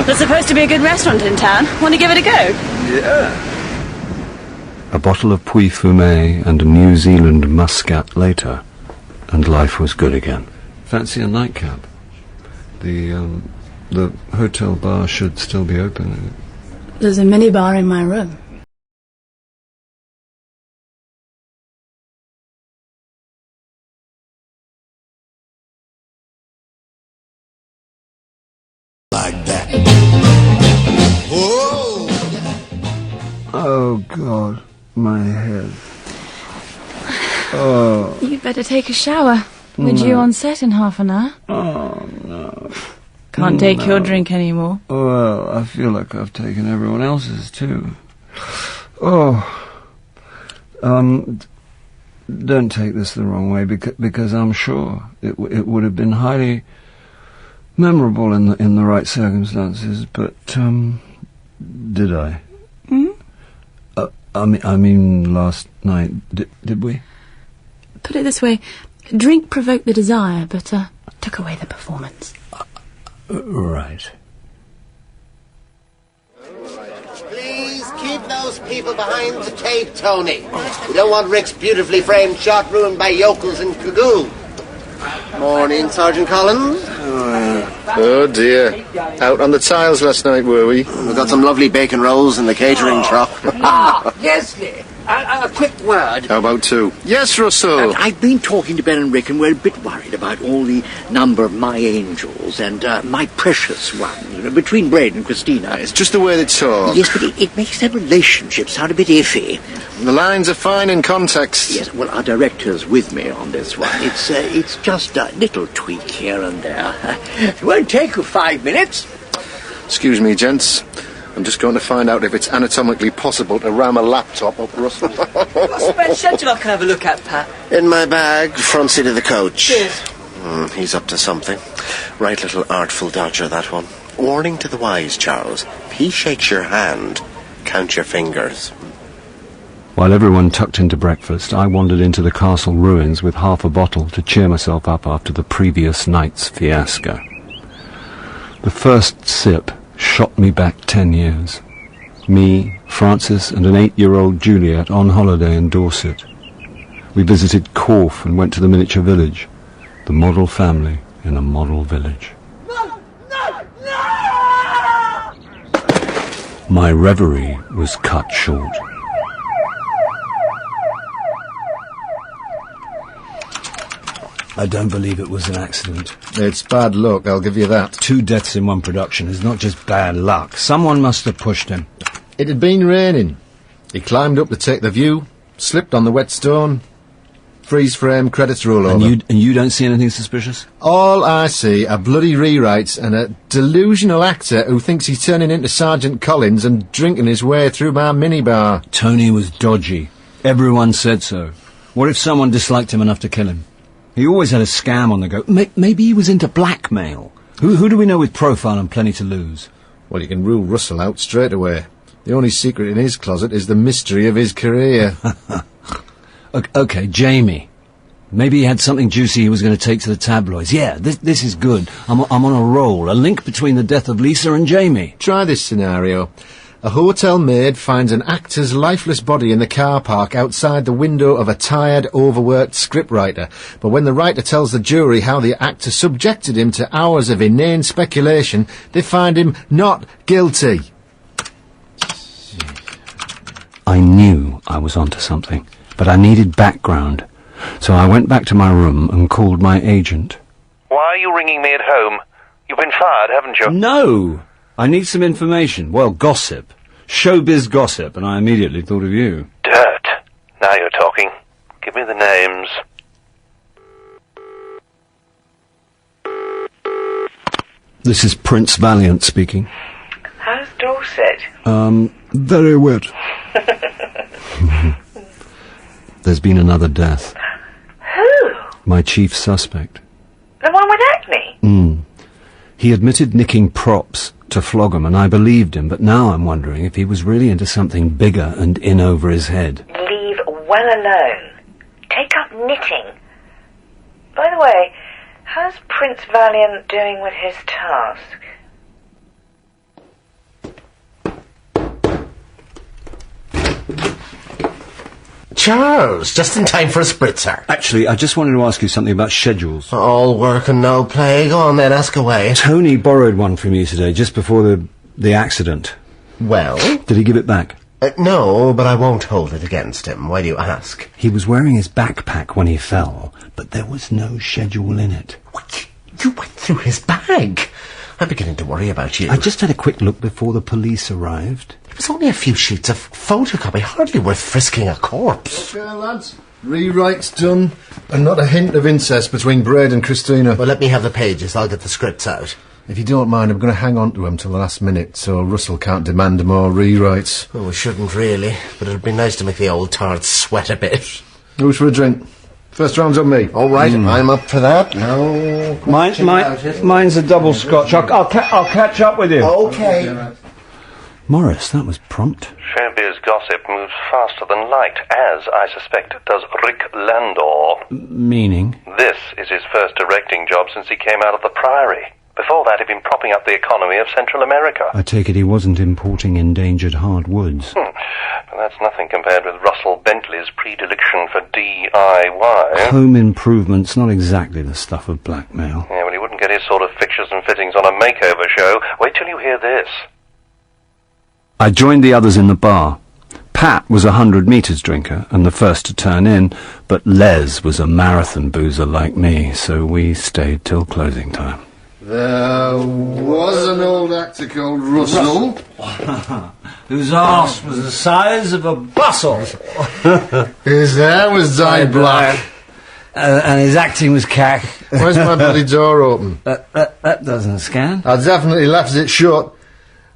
There's supposed to be a good restaurant in town. Want to give it a go? Yeah. A bottle of Puy Fumé and a New Zealand muscat later, and life was good again. Fancy a nightcap? The hotel bar should still be open. There's a minibar in my room. Like that. Whoa! Oh, God, my head. Oh. You'd better take a shower. We're due on set in half an hour. Oh, no. Can't take your drink anymore. Well, I feel like I've taken everyone else's, too. Oh. Don't take this the wrong way, because I'm sure it would have been highly Memorable in the right circumstances, but, did I? I mean, last night, did we? Put it this way, drink provoked the desire, but took away the performance. Right. Please keep those people behind the tape, Tony. We don't want Rick's beautifully framed shot ruined by yokels and cagoule. Morning, Sergeant Collins. Oh dear. Out on the tiles last night, were we? We've got some lovely bacon rolls in the catering truck. Leslie, a quick word. How about two? Yes, Russell. I've been talking to Ben and Rick, and we're a bit worried about all the number of my angels and my precious one, between Braid and Christina. It's just the way they talk. Yes, but it makes their relationship sound a bit iffy. The lines are fine in context. Yes, well, our director's with me on this one. It's just a little tweak here and there. It won't take you 5 minutes. Excuse me, gents. I'm just going to find out if it's anatomically possible to ram a laptop up Russell. What's the best schedule I can have a look at, Pat? In my bag, front seat of the coach. Cheers. He's up to something. Right little artful dodger, that one. Warning to the wise, Charles. If he shakes your hand, count your fingers. While everyone tucked into breakfast, I wandered into the castle ruins with half a bottle to cheer myself up after the previous night's fiasco. The first sip shot me back 10 years. Me, Francis, and an 8-year-old Juliet on holiday in Dorset. We visited Corfe and went to the miniature village, the model family in a model village. My reverie was cut short. I don't believe it was an accident. It's bad luck, I'll give you that. 2 deaths in one production is not just bad luck. Someone must have pushed him. It had been raining. He climbed up to take the view, slipped on the wet stone, freeze frame, credits roll over. And you don't see anything suspicious? All I see are bloody rewrites and a delusional actor who thinks he's turning into Sergeant Collins and drinking his way through my minibar. Tony was dodgy. Everyone said so. What if someone disliked him enough to kill him? He always had a scam on the go. Maybe he was into blackmail. Who do we know with profile and plenty to lose? Well, you can rule Russell out straight away. The only secret in his closet is the mystery of his career. Okay, Jamie. Maybe he had something juicy he was going to take to the tabloids. Yeah, this is good. I'm on a roll. A link between the death of Lisa and Jamie. Try this scenario. A hotel maid finds an actor's lifeless body in the car park outside the window of a tired, overworked scriptwriter. But when the writer tells the jury how the actor subjected him to hours of inane speculation, they find him not guilty. I knew I was onto something, but I needed background. So I went back to my room and called my agent. Why are you ringing me at home? You've been fired, haven't you? No! I need some information. Well, gossip. Showbiz gossip, and I immediately thought of you. Dirt. Now you're talking. Give me the names. This is Prince Valiant speaking. How's Dorset? Very wet. There's been another death. Who? My chief suspect. The one with acne? He admitted nicking props to flog 'em, and I believed him, but now I'm wondering if he was really into something bigger and in over his head. Leave well alone. Take up knitting. By the way, how's Prince Valiant doing with his task? Charles, just in time for a spritzer. Actually, I just wanted to ask you something about schedules. All work and no play. Go on then, ask away. Tony borrowed one from you today, just before the accident. Well? Did he give it back? No, but I won't hold it against him. Why do you ask? He was wearing his backpack when he fell, but there was no schedule in it. What? You went through his bag? I'm beginning to worry about you. I just had a quick look before the police arrived. It was only a few sheets of photocopy, hardly worth frisking a corpse. Okay, lads. Rewrite's done, and not a hint of incest between Braid and Christina. Well, let me have the pages. I'll get the scripts out. If you don't mind, I'm going to hang on to them till the last minute, so Russell can't demand more rewrites. Oh, we shouldn't really, but it'd be nice to make the old tart sweat a bit. Who's for a drink? First round's on me. All right, I'm up for that. No question about it. Mine's a double scotch. I'll catch up with you. Okay. Morris, that was prompt. Showbiz gossip moves faster than light, as, I suspect, does Rick Landor. Meaning? This is his first directing job since he came out of the Priory. Before that, he'd been propping up the economy of Central America. I take it he wasn't importing endangered hardwoods. But that's nothing compared with Russell Bentley's predilection for DIY. Home improvement's not exactly the stuff of blackmail. Yeah, well, he wouldn't get his sort of fixtures and fittings on a makeover show. Wait till you hear this. I joined the others in the bar. Pat was a 100 metres drinker and the first to turn in, but Les was a marathon boozer like me, so we stayed till closing time. There was an old actor called Russell. Whose arse was the size of a bustle. His hair was dyed black. And his acting was cack. Where's my bloody door open? That doesn't scan. I definitely left it shut.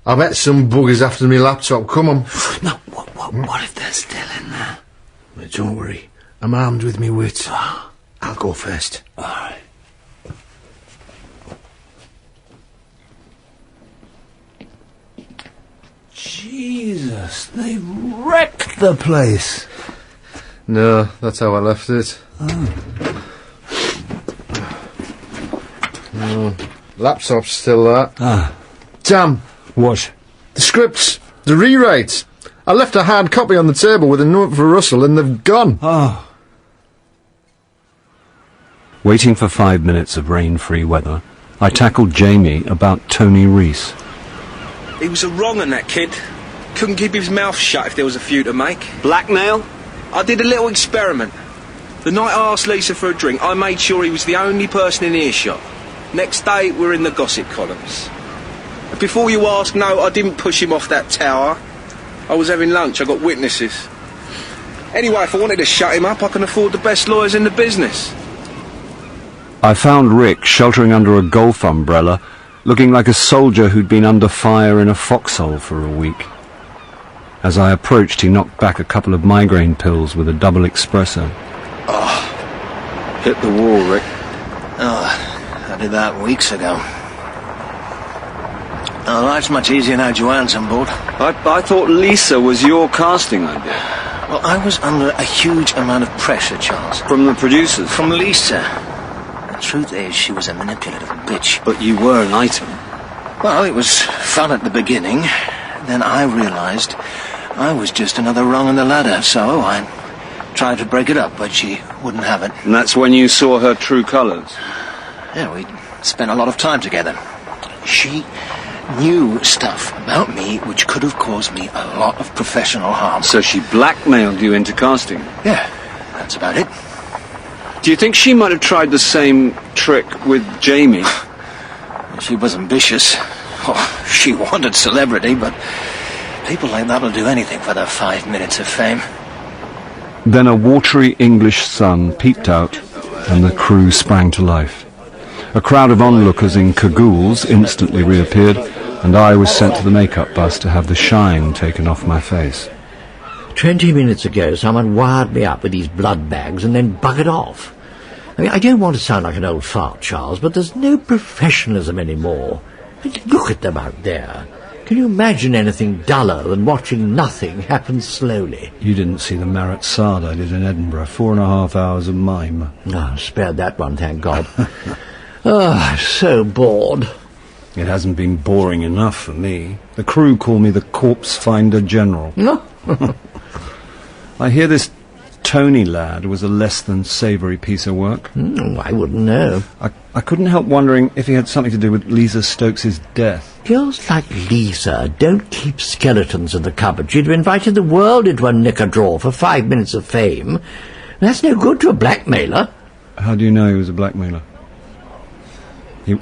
I met some buggers after my laptop. Come on. No, what if they're still in there? But don't worry. I'm armed with me wit. I'll go first. All right. Jesus, they've wrecked the place. No, that's how I left it. Laptop's still there. Damn. What? The scripts. The rewrites. I left a hard copy on the table with a note for Russell and they've gone. Waiting for 5 minutes of rain-free weather, I tackled Jamie about Tony Reese. He was a wrong on that kid. Couldn't keep his mouth shut if there was a few to make. Blackmail? I did a little experiment. The night I asked Lisa for a drink, I made sure he was the only person in earshot. Next day, we're in the gossip columns. Before you ask, no, I didn't push him off that tower. I was having lunch, I got witnesses. Anyway, if I wanted to shut him up, I can afford the best lawyers in the business. I found Rick sheltering under a golf umbrella, looking like a soldier who'd been under fire in a foxhole for a week. As I approached, he knocked back a couple of migraine pills with a double espresso. Hit the wall, Rick. I did that weeks ago. Life's much easier now Joanne's on board. I thought Lisa was your casting idea. Well, I was under a huge amount of pressure, Charles. From the producers? From Lisa. The truth is, she was a manipulative bitch. But you were an item. Well, it was fun at the beginning. Then I realised I was just another rung on the ladder, so I tried to break it up, but she wouldn't have it. And that's when you saw her true colours? Yeah, we spent a lot of time together. She knew stuff about me which could have caused me a lot of professional harm. So she blackmailed you into casting? Yeah, that's about it. Do you think she might have tried the same trick with Jamie? She was ambitious. Oh, she wanted celebrity, but people like that will do anything for their 5 minutes of fame. Then a watery English sun peeped out, and the crew sprang to life. A crowd of onlookers in cagoules instantly reappeared, and I was sent to the makeup bus to have the shine taken off my face. 20 minutes ago, someone wired me up with these blood bags and then buggered off. I mean, I don't want to sound like an old fart, Charles, but there's no professionalism anymore. I mean, look at them out there. Can you imagine anything duller than watching nothing happen slowly? You didn't see the Marat Sard I did in Edinburgh. 4.5 hours of mime. Oh, spared that one, thank God. I'm so bored. It hasn't been boring enough for me. The crew call me the Corpse Finder General. I hear this Tony lad was a less than savoury piece of work. I wouldn't know. I couldn't help wondering if he had something to do with Lisa Stokes' death. Girls like Lisa don't keep skeletons in the cupboard. She'd have invited the world into a knicker drawer for 5 minutes of fame. That's no good to a blackmailer. How do you know he was a blackmailer?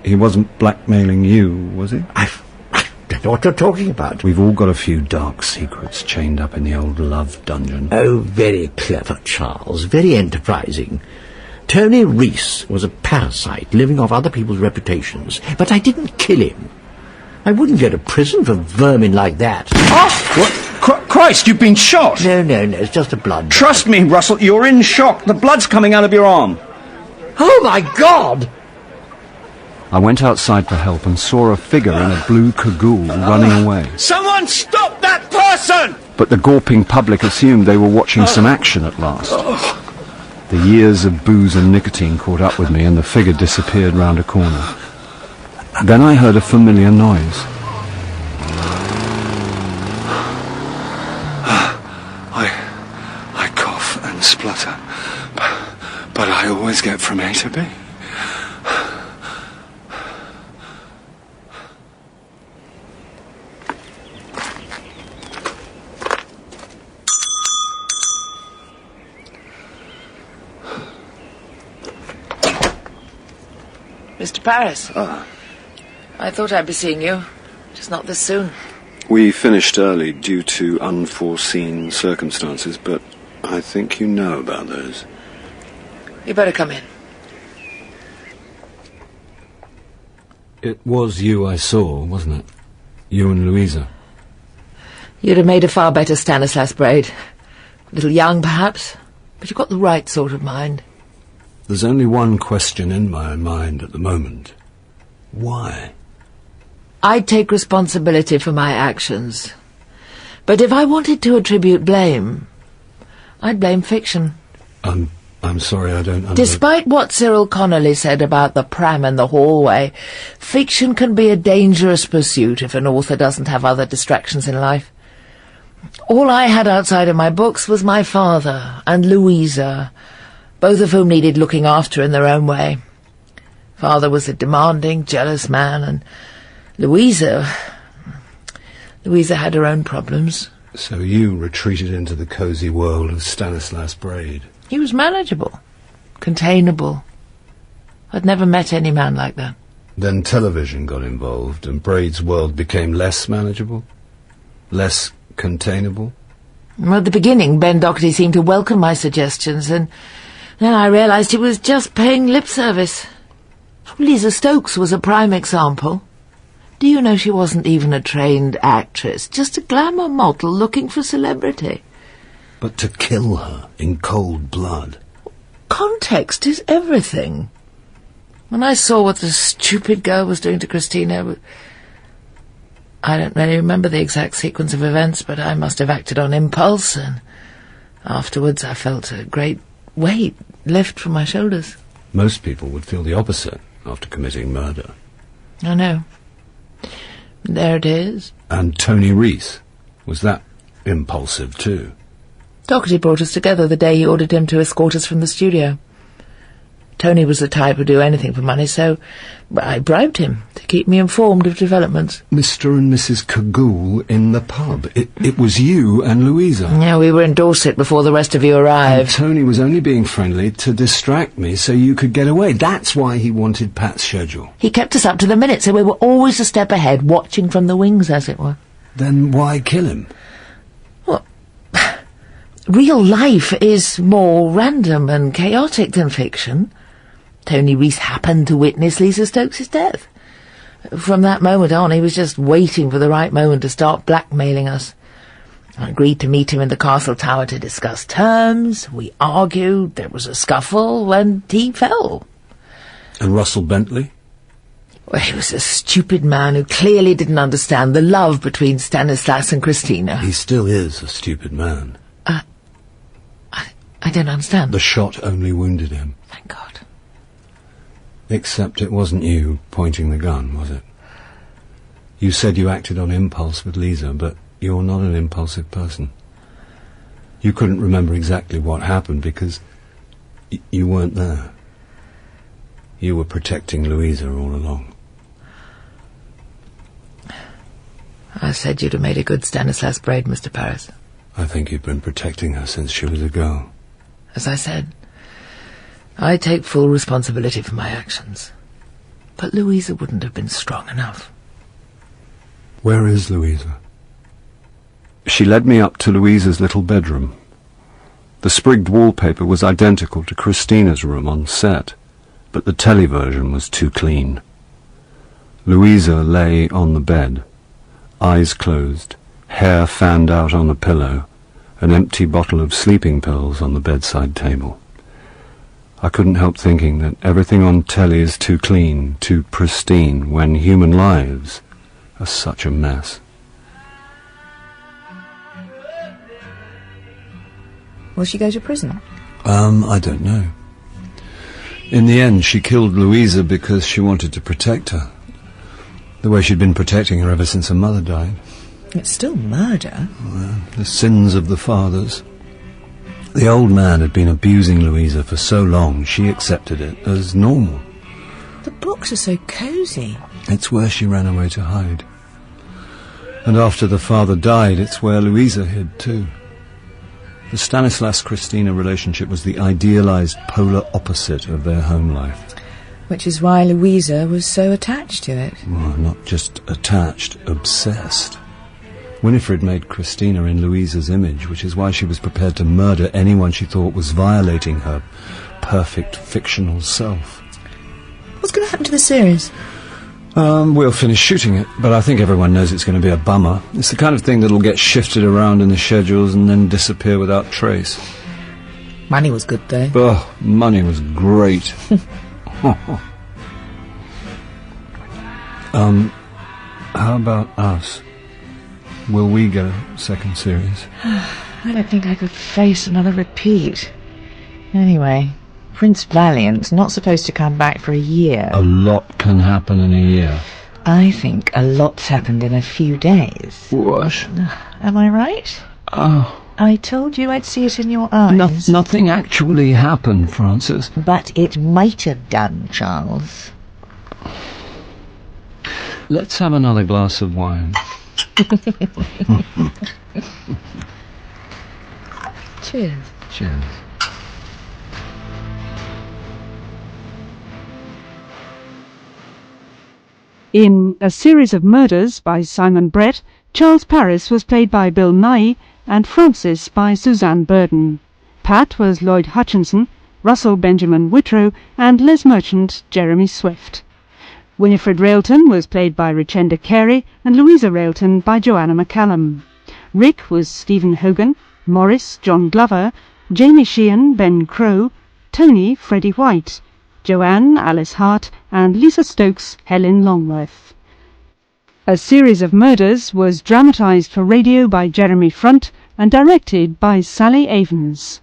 He wasn't blackmailing you, was he? I don't know what you're talking about. We've all got a few dark secrets chained up in the old love dungeon. Oh, very clever, Charles. Very enterprising. Tony Reese was a parasite living off other people's reputations. But I didn't kill him. I wouldn't go to prison for vermin like that. What? Christ, you've been shot! No, it's just a blood bag. Trust me, Russell, you're in shock. The blood's coming out of your arm. Oh, my God! I went outside for help and saw a figure in a blue cagoule running away. Someone stop that person! But the gawping public assumed they were watching some action at last. The years of booze and nicotine caught up with me and the figure disappeared round a corner. Then I heard a familiar noise. I cough and splutter, but I always get from A to B. Mr. Paris. I thought I'd be seeing you, just not this soon. We finished early due to unforeseen circumstances, but I think you know about those. You better come in. It was you I saw, wasn't it? You and Louisa. You'd have made a far better Stanislas Braid. A little young, perhaps, but you've got the right sort of mind. There's only one question in my mind at the moment. Why? I take responsibility for my actions. But if I wanted to attribute blame, I'd blame fiction. I'm sorry, I don't understand. Despite what Cyril Connolly said about the pram in the hallway, fiction can be a dangerous pursuit if an author doesn't have other distractions in life. All I had outside of my books was my father and Louisa, both of whom needed looking after in their own way. Father was a demanding, jealous man, and Louisa had her own problems. So you retreated into the cosy world of Stanislas Braid. He was manageable, containable. I'd never met any man like that. Then television got involved, and Braid's world became less manageable? Less containable? Well, at the beginning, Ben Doherty seemed to welcome my suggestions, and then I realised he was just paying lip service. Lisa Stokes was a prime example. Do you know she wasn't even a trained actress, just a glamour model looking for celebrity? But to kill her in cold blood. Context is everything. When I saw what the stupid girl was doing to Christina, I don't really remember the exact sequence of events, but I must have acted on impulse, and afterwards I felt a great weight lift from my shoulders. Most people would feel the opposite after committing murder. I know. There it is. And Tony Reese, was that impulsive too? Doherty brought us together the day he ordered him to escort us from the studio. Tony was the type who'd do anything for money, so I bribed him to keep me informed of developments. Mr. and Mrs. Cagoule in the pub. It was you and Louisa. Yeah, we were in Dorset before the rest of you arrived. And Tony was only being friendly to distract me so you could get away. That's why he wanted Pat's schedule. He kept us up to the minute, so we were always a step ahead, watching from the wings, as it were. Then why kill him? Well, real life is more random and chaotic than fiction. Tony Reese happened to witness Lisa Stokes' death. From that moment on, he was just waiting for the right moment to start blackmailing us. I agreed to meet him in the castle tower to discuss terms. We argued, there was a scuffle, and he fell. And Russell Bentley? Well, he was a stupid man who clearly didn't understand the love between Stanislas and Christina. He still is a stupid man. I don't understand. The shot only wounded him. Thank God. Except it wasn't you pointing the gun, was it? You said you acted on impulse with Lisa, but you're not an impulsive person. You couldn't remember exactly what happened because you weren't there. You were protecting Louisa all along. I said you'd have made a good Stanislas Braid, Mr. Paris. I think you've been protecting her since she was a girl. As I said, I take full responsibility for my actions. But Louisa wouldn't have been strong enough. Where is Louisa? She led me up to Louisa's little bedroom. The sprigged wallpaper was identical to Christina's room on set, but the telly version was too clean. Louisa lay on the bed, eyes closed, hair fanned out on the pillow, an empty bottle of sleeping pills on the bedside table. I couldn't help thinking that everything on telly is too clean, too pristine, when human lives are such a mess. Will she go to prison? I don't know. In the end, she killed Louisa because she wanted to protect her, the way she'd been protecting her ever since her mother died. It's still murder. Well, the sins of the fathers. The old man had been abusing Louisa for so long, she accepted it as normal. The books are so cosy. It's where she ran away to hide. And after the father died, it's where Louisa hid too. The Stanislas-Christina relationship was the idealised polar opposite of their home life. Which is why Louisa was so attached to it. Well, not just attached, obsessed. Winifred made Christina in Louisa's image, which is why she was prepared to murder anyone she thought was violating her perfect fictional self. What's going to happen to the series? We'll finish shooting it, but I think everyone knows it's going to be a bummer. It's the kind of thing that'll get shifted around in the schedules and then disappear without trace. Money was good, though. Oh, money was great. How about us? Will we get a second series? I don't think I could face another repeat. Anyway, Prince Valiant's not supposed to come back for a year. A lot can happen in a year. I think a lot's happened in a few days. What? Am I right? Oh. I told you I'd see it in your eyes. Nothing actually happened, Francis. But it might have done, Charles. Let's have another glass of wine. Cheers. Cheers. In A Series of Murders by Simon Brett, Charles Paris was played by Bill Nighy and Francis by Suzanne Burden. Pat was Lloyd Hutchinson, Russell Benjamin Whitrow, and Les Merchant Jeremy Swift. Winifred Railton was played by Richenda Carey and Louisa Railton by Joanna McCallum. Rick was Stephen Hogan, Morris John Glover, Jamie Sheehan Ben Crow, Tony Freddie White, Joanne Alice Hart, and Lisa Stokes Helen Longworth. A Series of Murders was dramatised for radio by Jeremy Front and directed by Sally Avens.